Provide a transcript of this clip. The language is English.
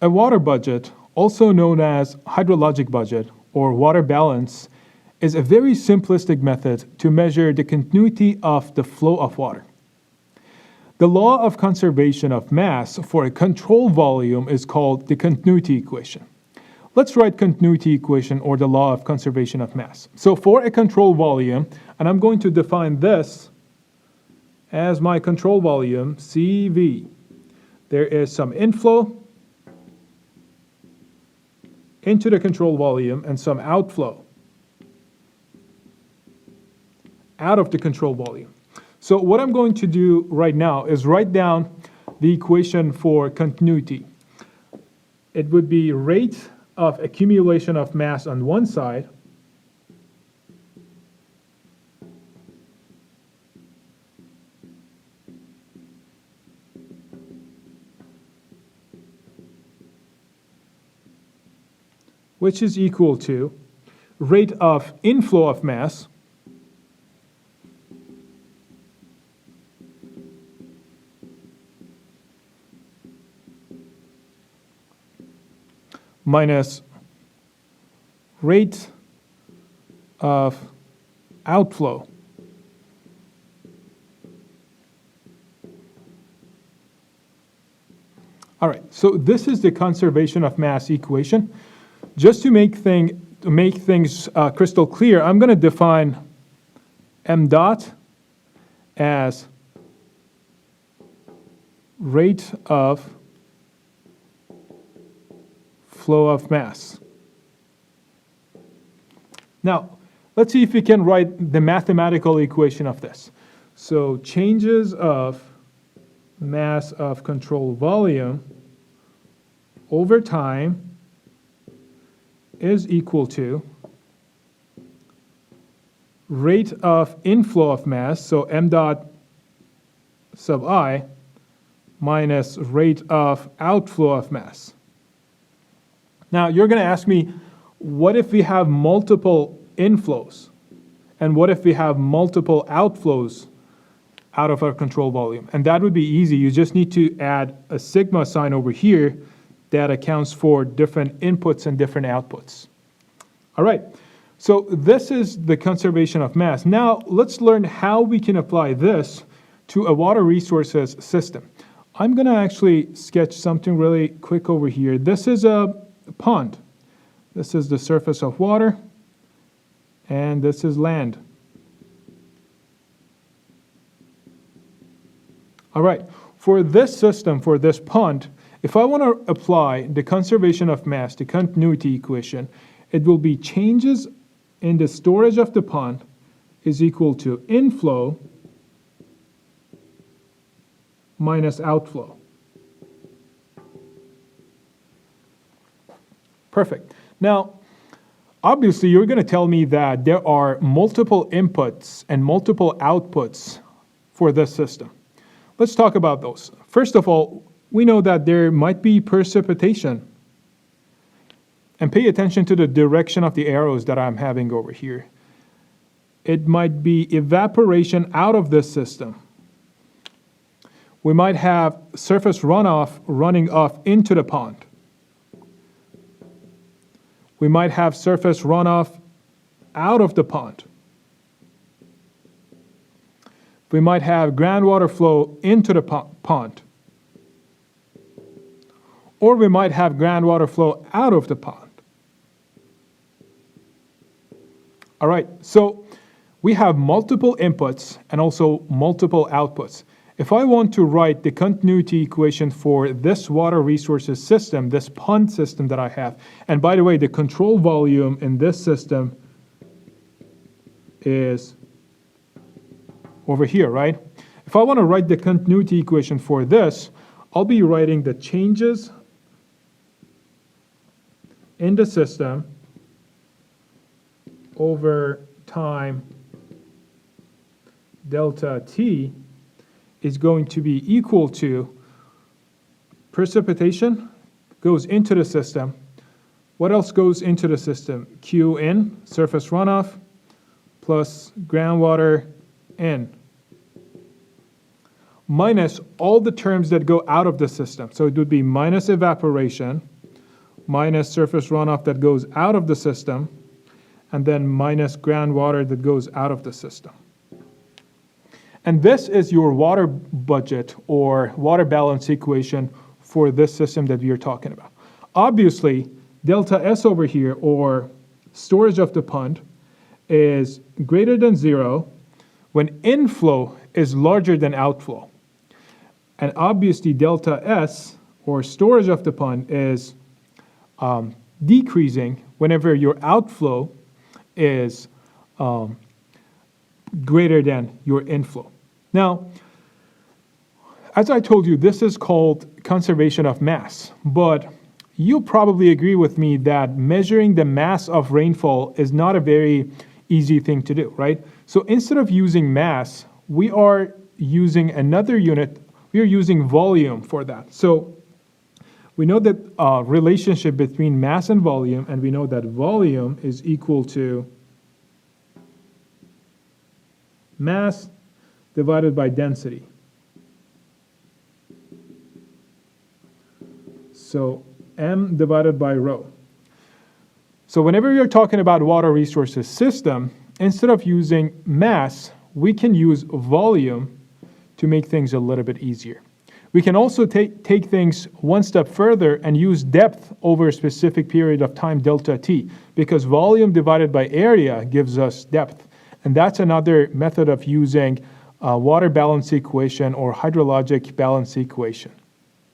A water budget, also known as hydrologic budget or water balance, is a very simplistic method to measure the continuity of the flow of water. The law of conservation of mass for a control volume is called the continuity equation. Let's write continuity equation or the law of conservation of mass. So for a control volume, and I'm going to define this as my control volume, CV. There is some inflow into the control volume and some outflow out of the control volume. So what I'm going to do right now is write down the equation for continuity. It would be rate of accumulation of mass on one side which is equal to rate of inflow of mass minus rate of outflow All right, so this is the conservation of mass equation. Just to make things crystal clear, I'm going to define m dot as rate of flow of mass. Now, let's see if we can write the mathematical equation of this. So changes of mass of control volume over time is equal to rate of inflow of mass, so m dot sub I, minus rate of outflow of mass. Now, you're going to ask me, what if we have multiple inflows? And what if we have multiple outflows out of our control volume? And that would be easy. You just need to add a sigma sign over here that accounts for different inputs and different outputs. All right, so this is the conservation of mass. Now, let's learn how we can apply this to a water resources system. I'm going to actually sketch something really quick over here. This is a pond. This is the surface of water, and this is land. All right, for this system, for this pond, if I want to apply the conservation of mass, the continuity equation, it will be changes in the storage of the pond is equal to inflow minus outflow. Perfect. Now, obviously, you're going to tell me that there are multiple inputs and multiple outputs for this system. Let's talk about those. First of all, we know that there might be precipitation. And pay attention to the direction of the arrows that I'm having over here. It might be evaporation out of this system. We might have surface runoff running off into the pond. We might have surface runoff out of the pond. We might have groundwater flow into the pond. Or we might have groundwater flow out of the pond. All right, so we have multiple inputs and also multiple outputs. If I want to write the continuity equation for this water resources system, this pond system that I have, and by the way, the control volume in this system is over here, right? If I want to write the continuity equation for this, I'll be writing the changes in the system over time delta T is going to be equal to precipitation goes into the system. What else goes into the system? Q in, surface runoff, plus groundwater in, minus all the terms that go out of the system. So it would be minus evaporation minus surface runoff that goes out of the system, and then minus groundwater that goes out of the system. And this is your water budget or water balance equation for this system that we are talking about. Obviously, delta S over here, or storage of the pond, is greater than 0 when inflow is larger than outflow. And obviously, delta S, or storage of the pond, is decreasing whenever your outflow is greater than your inflow. Now, as I told you, this is called conservation of mass, but you'll probably agree with me that measuring the mass of rainfall is not a very easy thing to do, right? So instead of using mass, we are using another unit. We are using volume for that. So we know that relationship between mass and volume, and we know that volume is equal to mass divided by density. So M divided by rho. So whenever you're talking about water resources system, instead of using mass, we can use volume to make things a little bit easier. We can also take things one step further and use depth over a specific period of time, delta T, because volume divided by area gives us depth. And that's another method of using water balance equation or hydrologic balance equation.